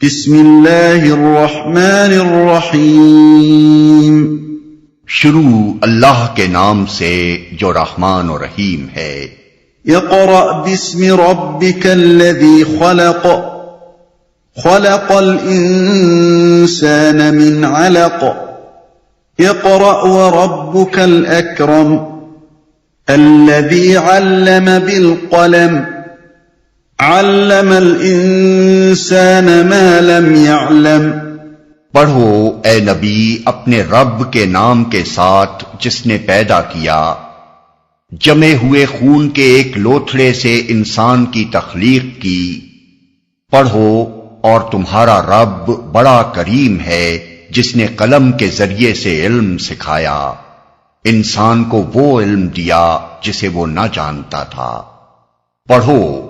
بسم اللہ الرحمن الرحیم۔ شروع اللہ کے نام سے جو رحمان و رحیم ہے۔ اقرأ باسم ربک الذی خلق، خلق الانسان من علق، اقرأ وربک الاکرم، الذی علم بالقلم، علم الانسان ما لم يعلم۔ پڑھو اے نبی اپنے رب کے نام کے ساتھ جس نے پیدا کیا، جمے ہوئے خون کے ایک لوتھڑے سے انسان کی تخلیق کی۔ پڑھو اور تمہارا رب بڑا کریم ہے جس نے قلم کے ذریعے سے علم سکھایا، انسان کو وہ علم دیا جسے وہ نہ جانتا تھا۔ پڑھو۔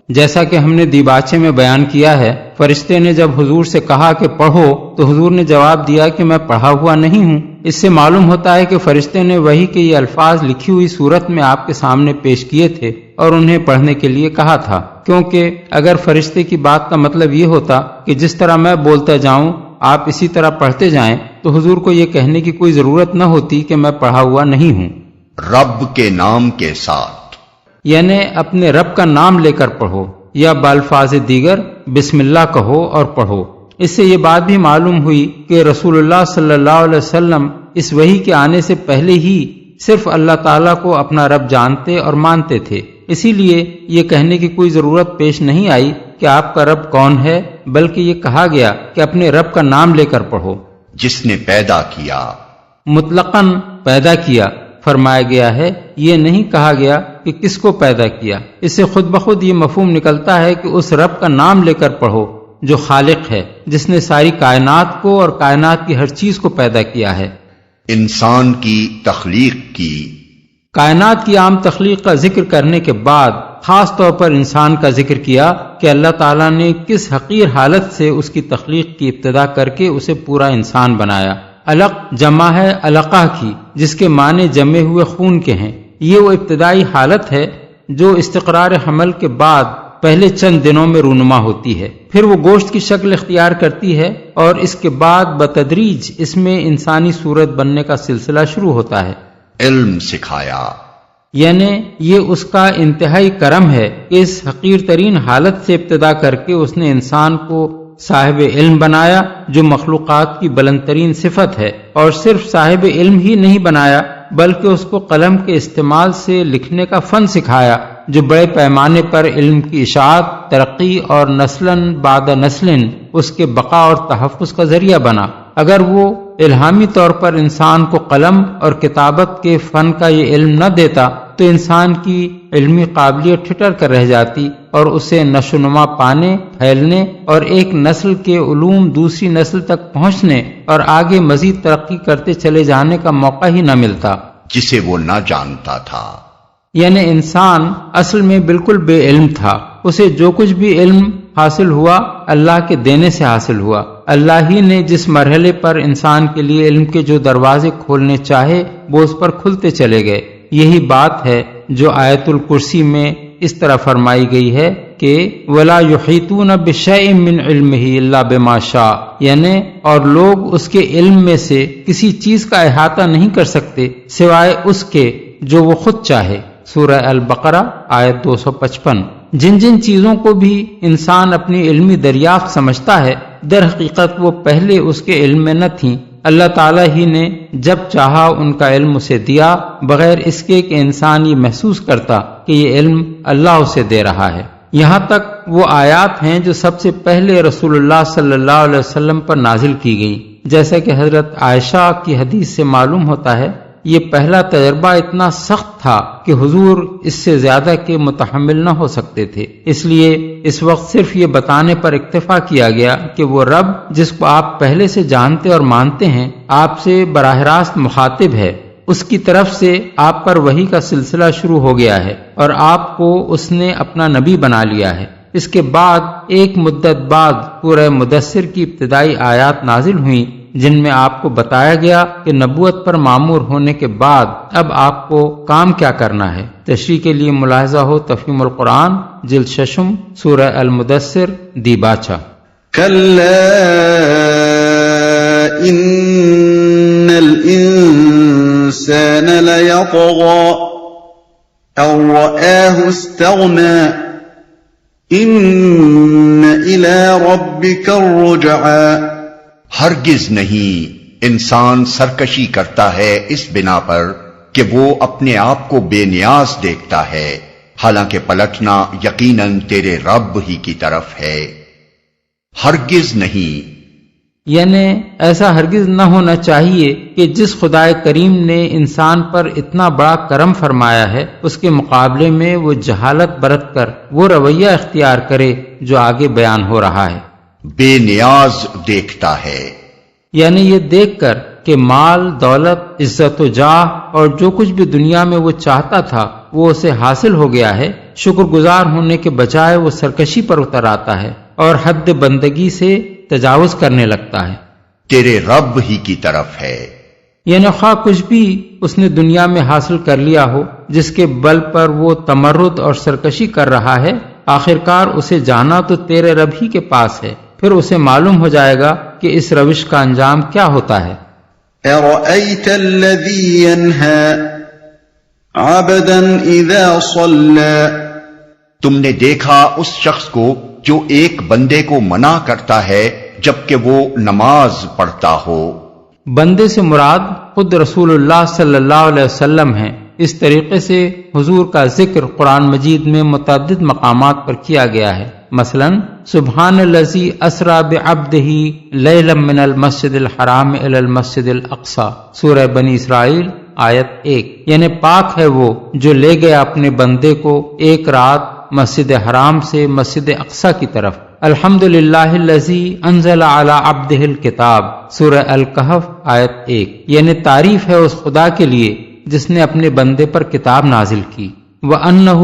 جیسا کہ ہم نے دیباچے میں بیان کیا ہے، فرشتے نے جب حضور سے کہا کہ پڑھو تو حضور نے جواب دیا کہ میں پڑھا ہوا نہیں ہوں۔ اس سے معلوم ہوتا ہے کہ فرشتے نے وحی کے یہ الفاظ لکھی ہوئی صورت میں آپ کے سامنے پیش کیے تھے اور انہیں پڑھنے کے لیے کہا تھا، کیونکہ اگر فرشتے کی بات کا مطلب یہ ہوتا کہ جس طرح میں بولتا جاؤں آپ اسی طرح پڑھتے جائیں تو حضور کو یہ کہنے کی کوئی ضرورت نہ ہوتی کہ میں پڑھا ہوا نہیں ہوں۔ رب کے نام کے ساتھ یعنی اپنے رب کا نام لے کر پڑھو، یا بالفاظ دیگر بسم اللہ کہو اور پڑھو۔ اس سے یہ بات بھی معلوم ہوئی کہ رسول اللہ صلی اللہ علیہ وسلم اس وحی کے آنے سے پہلے ہی صرف اللہ تعالیٰ کو اپنا رب جانتے اور مانتے تھے، اسی لیے یہ کہنے کی کوئی ضرورت پیش نہیں آئی کہ آپ کا رب کون ہے، بلکہ یہ کہا گیا کہ اپنے رب کا نام لے کر پڑھو۔ جس نے پیدا کیا، مطلقاً پیدا کیا فرمایا گیا ہے، یہ نہیں کہا گیا کہ کس کو پیدا کیا۔ اس سے خود بخود یہ مفہوم نکلتا ہے کہ اس رب کا نام لے کر پڑھو جو خالق ہے، جس نے ساری کائنات کو اور کائنات کی ہر چیز کو پیدا کیا ہے۔ انسان کی تخلیق کی۔ کائنات کی عام تخلیق کا ذکر کرنے کے بعد خاص طور پر انسان کا ذکر کیا کہ اللہ تعالیٰ نے کس حقیر حالت سے اس کی تخلیق کی ابتدا کر کے اسے پورا انسان بنایا۔ علق جمع ہے علقہ کی، جس کے معنی جمے ہوئے خون کے ہیں۔ یہ وہ ابتدائی حالت ہے جو استقرار حمل کے بعد پہلے چند دنوں میں رونما ہوتی ہے، پھر وہ گوشت کی شکل اختیار کرتی ہے اور اس کے بعد بتدریج اس میں انسانی صورت بننے کا سلسلہ شروع ہوتا ہے۔ علم سکھایا، یعنی یہ اس کا انتہائی کرم ہے کہ اس حقیر ترین حالت سے ابتدا کر کے اس نے انسان کو صاحب علم بنایا جو مخلوقات کی بلند ترین صفت ہے، اور صرف صاحب علم ہی نہیں بنایا بلکہ اس کو قلم کے استعمال سے لکھنے کا فن سکھایا جو بڑے پیمانے پر علم کی اشاعت، ترقی اور نسلاً بعد نسلاً اس کے بقا اور تحفظ کا ذریعہ بنا۔ اگر وہ الہامی طور پر انسان کو قلم اور کتابت کے فن کا یہ علم نہ دیتا تو انسان کی علمی قابلیت ٹھٹر کر رہ جاتی اور اسے نشو و نما پانے، پھیلنے اور ایک نسل کے علوم دوسری نسل تک پہنچنے اور آگے مزید ترقی کرتے چلے جانے کا موقع ہی نہ ملتا جسے وہ نہ جانتا تھا۔ یعنی انسان اصل میں بالکل بے علم تھا، اسے جو کچھ بھی علم حاصل ہوا اللہ کے دینے سے حاصل ہوا۔ اللہ ہی نے جس مرحلے پر انسان کے لیے علم کے جو دروازے کھولنے چاہے وہ اس پر کھلتے چلے گئے۔ یہی بات ہے جو آیت الکرسی میں اس طرح فرمائی گئی ہے کہ وَلَا يُحِيطُونَ بِشَيْءٍ مِّنْ عِلْمِهِ إِلَّا بِمَا شَاءَ، یعنی اور لوگ اس کے علم میں سے کسی چیز کا احاطہ نہیں کر سکتے سوائے اس کے جو وہ خود چاہے۔ سورہ البقرہ آیت 255۔ جن جن چیزوں کو بھی انسان اپنی علمی دریافت سمجھتا ہے در حقیقت وہ پہلے اس کے علم میں نہ تھیں، اللہ تعالیٰ ہی نے جب چاہا ان کا علم اسے دیا بغیر اس کے کہ انسان یہ محسوس کرتا کہ یہ علم اللہ اسے دے رہا ہے۔ یہاں تک وہ آیات ہیں جو سب سے پہلے رسول اللہ صلی اللہ علیہ وسلم پر نازل کی گئیں، جیسا کہ حضرت عائشہ کی حدیث سے معلوم ہوتا ہے یہ پہلا تجربہ اتنا سخت تھا کہ حضور اس سے زیادہ کے متحمل نہ ہو سکتے تھے، اس لیے اس وقت صرف یہ بتانے پر اکتفا کیا گیا کہ وہ رب جس کو آپ پہلے سے جانتے اور مانتے ہیں آپ سے براہ راست مخاطب ہے، اس کی طرف سے آپ پر وحی کا سلسلہ شروع ہو گیا ہے اور آپ کو اس نے اپنا نبی بنا لیا ہے۔ اس کے بعد ایک مدت بعد سورہ مدثر کی ابتدائی آیات نازل ہوئیں جن میں آپ کو بتایا گیا کہ نبوت پر مامور ہونے کے بعد اب آپ کو کام کیا کرنا ہے۔ تشریح کے لیے ملاحظہ ہو تفہیم القرآن جلد 6 سورہ المدثر دیباچہ۔ كلا إن الإنسان ليطغى أن رآه استغنى إن إلى ربك الرجعى ہرگز نہیں، انسان سرکشی کرتا ہے اس بنا پر کہ وہ اپنے آپ کو بے نیاز دیکھتا ہے، حالانکہ پلٹنا یقیناً تیرے رب ہی کی طرف ہے۔ ہرگز نہیں، یعنی ایسا ہرگز نہ ہونا چاہیے کہ جس خدائے کریم نے انسان پر اتنا بڑا کرم فرمایا ہے اس کے مقابلے میں وہ جہالت برت کر وہ رویہ اختیار کرے جو آگے بیان ہو رہا ہے۔ بے نیاز دیکھتا ہے، یعنی یہ دیکھ کر کہ مال، دولت، عزت و جاہ اور جو کچھ بھی دنیا میں وہ چاہتا تھا وہ اسے حاصل ہو گیا ہے، شکر گزار ہونے کے بجائے وہ سرکشی پر اتر آتا ہے اور حد بندگی سے تجاوز کرنے لگتا ہے۔ تیرے رب ہی کی طرف ہے، یعنی خواہ کچھ بھی اس نے دنیا میں حاصل کر لیا ہو جس کے بل پر وہ تمرد اور سرکشی کر رہا ہے، آخرکار اسے جانا تو تیرے رب ہی کے پاس ہے، پھر اسے معلوم ہو جائے گا کہ اس روش کا انجام کیا ہوتا ہے۔ أرأيت الذي ينهى عبدا إذا صلى تم نے دیکھا اس شخص کو جو ایک بندے کو منع کرتا ہے جبکہ وہ نماز پڑھتا ہو۔ بندے سے مراد خود رسول اللہ صلی اللہ علیہ وسلم ہیں۔ اس طریقے سے حضور کا ذکر قرآن مجید میں متعدد مقامات پر کیا گیا ہے، مثلا سبحان الذی اسری بعبدہ لیلا من المسجد الحرام الی المسجد الاقصی، سورہ بنی اسرائیل آیت 1، یعنی پاک ہے وہ جو لے گیا اپنے بندے کو ایک رات مسجد حرام سے مسجد اقصی کی طرف۔ الحمدللہ الذی انزل علی عبدہ الکتاب، سورہ الکہف آیت 1، یعنی تعریف ہے اس خدا کے لیے جس نے اپنے بندے پر کتاب نازل کی۔ وَأَنَّهُ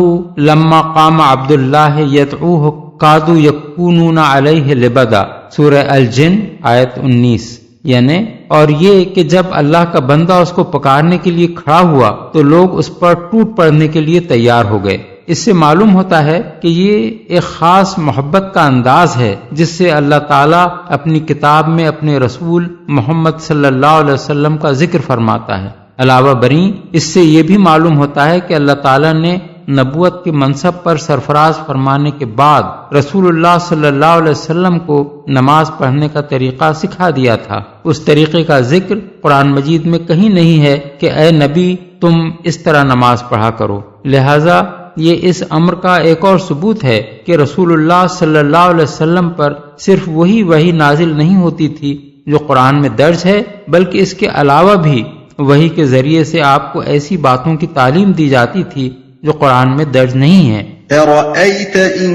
لَمَّا قَامَ عَبْدُ اللَّهِ يَدْعُوهُ كَادُوا يَكُونُونَ عَلَيْهِ لِبَدًا، سورہ الجن آیت 19، یعنی اور یہ کہ جب اللہ کا بندہ اس کو پکارنے کے لیے کھڑا ہوا تو لوگ اس پر ٹوٹ پڑنے کے لیے تیار ہو گئے۔ اس سے معلوم ہوتا ہے کہ یہ ایک خاص محبت کا انداز ہے جس سے اللہ تعالیٰ اپنی کتاب میں اپنے رسول محمد صلی اللہ علیہ وسلم کا ذکر فرماتا ہے۔ علاوہ بریں اس سے یہ بھی معلوم ہوتا ہے کہ اللہ تعالیٰ نے نبوت کے منصب پر سرفراز فرمانے کے بعد رسول اللہ صلی اللہ علیہ وسلم کو نماز پڑھنے کا طریقہ سکھا دیا تھا۔ اس طریقے کا ذکر قرآن مجید میں کہیں نہیں ہے کہ اے نبی تم اس طرح نماز پڑھا کرو، لہذا یہ اس امر کا ایک اور ثبوت ہے کہ رسول اللہ صلی اللہ علیہ وسلم پر صرف وہی نازل نہیں ہوتی تھی جو قرآن میں درج ہے، بلکہ اس کے علاوہ بھی وحی کے ذریعے سے آپ کو ایسی باتوں کی تعلیم دی جاتی تھی جو قرآن میں درج نہیں ہے۔ أرأيت إن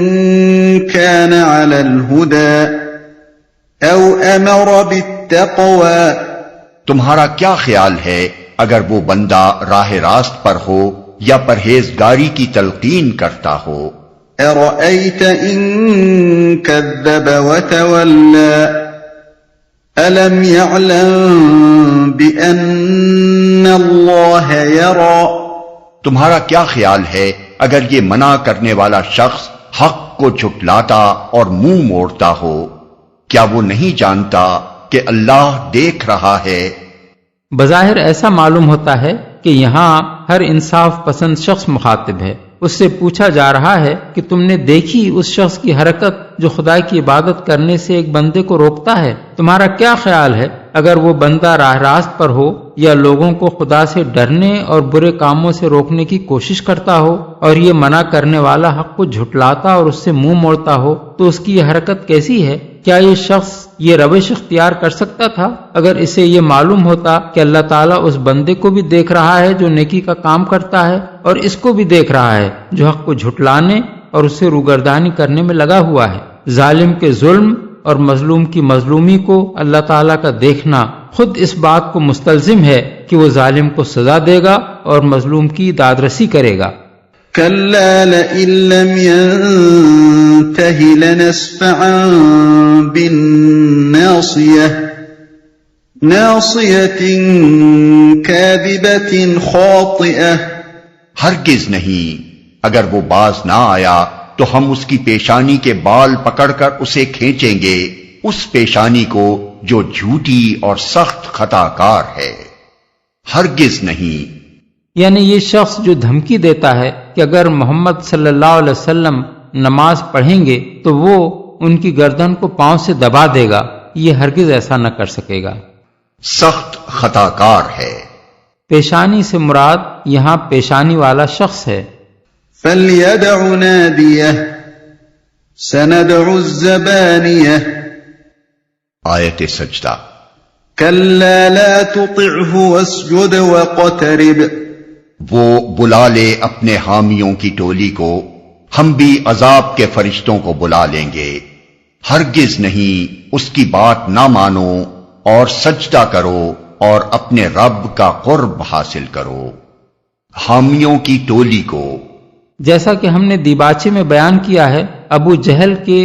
كان على الهدى أو أمر بالتقوى تمہارا کیا خیال ہے اگر وہ بندہ راہ راست پر ہو یا پرہیزگاری کی تلقین کرتا ہو؟ أرأيت إن كذب وتولى ألم يعلم بأن الله يرى تمہارا کیا خیال ہے اگر یہ منع کرنے والا شخص حق کو جھٹلاتا اور منہ موڑتا ہو؟ کیا وہ نہیں جانتا کہ اللہ دیکھ رہا ہے؟ بظاہر ایسا معلوم ہوتا ہے کہ یہاں ہر انصاف پسند شخص مخاطب ہے۔ اس سے پوچھا جا رہا ہے کہ تم نے دیکھی اس شخص کی حرکت جو خدا کی عبادت کرنے سے ایک بندے کو روکتا ہے؟ تمہارا کیا خیال ہے اگر وہ بندہ راہ راست پر ہو یا لوگوں کو خدا سے ڈرنے اور برے کاموں سے روکنے کی کوشش کرتا ہو اور یہ منع کرنے والا حق کو جھٹلاتا اور اس سے منہ موڑتا ہو تو اس کی یہ حرکت کیسی ہے؟ کیا یہ شخص یہ روش اختیار کر سکتا تھا اگر اسے یہ معلوم ہوتا کہ اللہ تعالیٰ اس بندے کو بھی دیکھ رہا ہے جو نیکی کا کام کرتا ہے اور اس کو بھی دیکھ رہا ہے جو حق کو جھٹلانے اور اس سے روگردانی کرنے میں لگا ہوا ہے؟ ظالم کے ظلم اور مظلوم کی مظلومی کو اللہ تعالیٰ کا دیکھنا خود اس بات کو مستلزم ہے کہ وہ ظالم کو سزا دے گا اور مظلوم کی دادرسی کرے گا۔ كلا لئن لم ينته لنسفعا بالناصية ناصية كاذبة خاطئة ہرگز نہیں، اگر وہ باز نہ آیا تو ہم اس کی پیشانی کے بال پکڑ کر اسے کھینچیں گے، اس پیشانی کو جو جھوٹی اور سخت خطا کار ہے، ہرگز نہیں۔ یعنی یہ شخص جو دھمکی دیتا ہے کہ اگر محمد صلی اللہ علیہ وسلم نماز پڑھیں گے تو وہ ان کی گردن کو پاؤں سے دبا دے گا، یہ ہرگز ایسا نہ کر سکے گا، سخت خطا کار ہے۔ پیشانی سے مراد یہاں پیشانی والا شخص ہے۔ فَلْيَدْعُ نَادِيَهُ سَنَدْعُ الزَّبَانِيَةَ آیت سجدہ۔ كَلَّا لَا تُطِعْهُ وَاسْجُدْ وَاقْتَرِب وہ بلا لے اپنے حامیوں کی ٹولی کو، ہم بھی عذاب کے فرشتوں کو بلا لیں گے، ہرگز نہیں اس کی بات نہ مانو اور سجدہ کرو اور اپنے رب کا قرب حاصل کرو۔ حامیوں کی ٹولی کو، جیسا کہ ہم نے دیباچے میں بیان کیا ہے، ابو جہل کے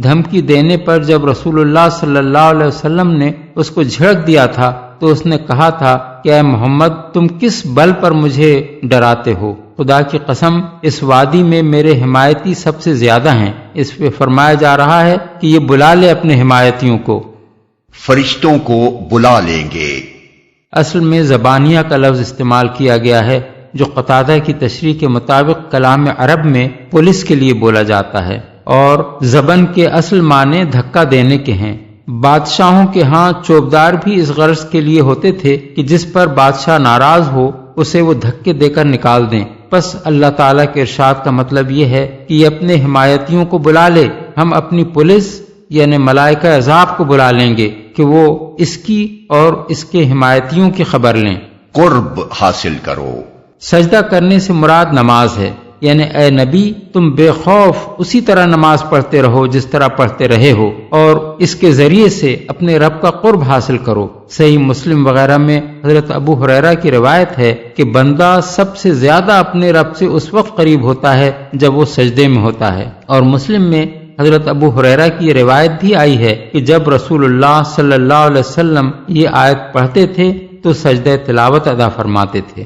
دھمکی دینے پر جب رسول اللہ صلی اللہ علیہ وسلم نے اس کو جھڑک دیا تھا تو اس نے کہا تھا کہ اے محمد، تم کس بل پر مجھے ڈراتے ہو؟ خدا کی قسم، اس وادی میں میرے حمایتی سب سے زیادہ ہیں۔ اس پہ فرمایا جا رہا ہے کہ یہ بلا لے اپنے حمایتیوں کو، فرشتوں کو بلا لیں گے۔ اصل میں زبانیہ کا لفظ استعمال کیا گیا ہے جو قتادہ کی تشریح کے مطابق کلام عرب میں پولیس کے لیے بولا جاتا ہے، اور زبن کے اصل معنی دھکا دینے کے ہیں۔ بادشاہوں کے ہاں چوبدار بھی اس غرض کے لیے ہوتے تھے کہ جس پر بادشاہ ناراض ہو اسے وہ دھکے دے کر نکال دیں۔ پس اللہ تعالیٰ کے ارشاد کا مطلب یہ ہے کہ یہ اپنے حمایتیوں کو بلا لے، ہم اپنی پولیس یعنی ملائکہ عذاب کو بلا لیں گے کہ وہ اس کی اور اس کے حمایتیوں کی خبر لیں۔ قرب حاصل کرو۔ سجدہ کرنے سے مراد نماز ہے، یعنی اے نبی تم بے خوف اسی طرح نماز پڑھتے رہو جس طرح پڑھتے رہے ہو، اور اس کے ذریعے سے اپنے رب کا قرب حاصل کرو۔ صحیح مسلم وغیرہ میں حضرت ابو ہریرہ کی روایت ہے کہ بندہ سب سے زیادہ اپنے رب سے اس وقت قریب ہوتا ہے جب وہ سجدے میں ہوتا ہے، اور مسلم میں حضرت ابو ہریرہ کی روایت بھی آئی ہے کہ جب رسول اللہ صلی اللہ علیہ وسلم یہ آیت پڑھتے تھے تو سجدہ تلاوت ادا فرماتے تھے۔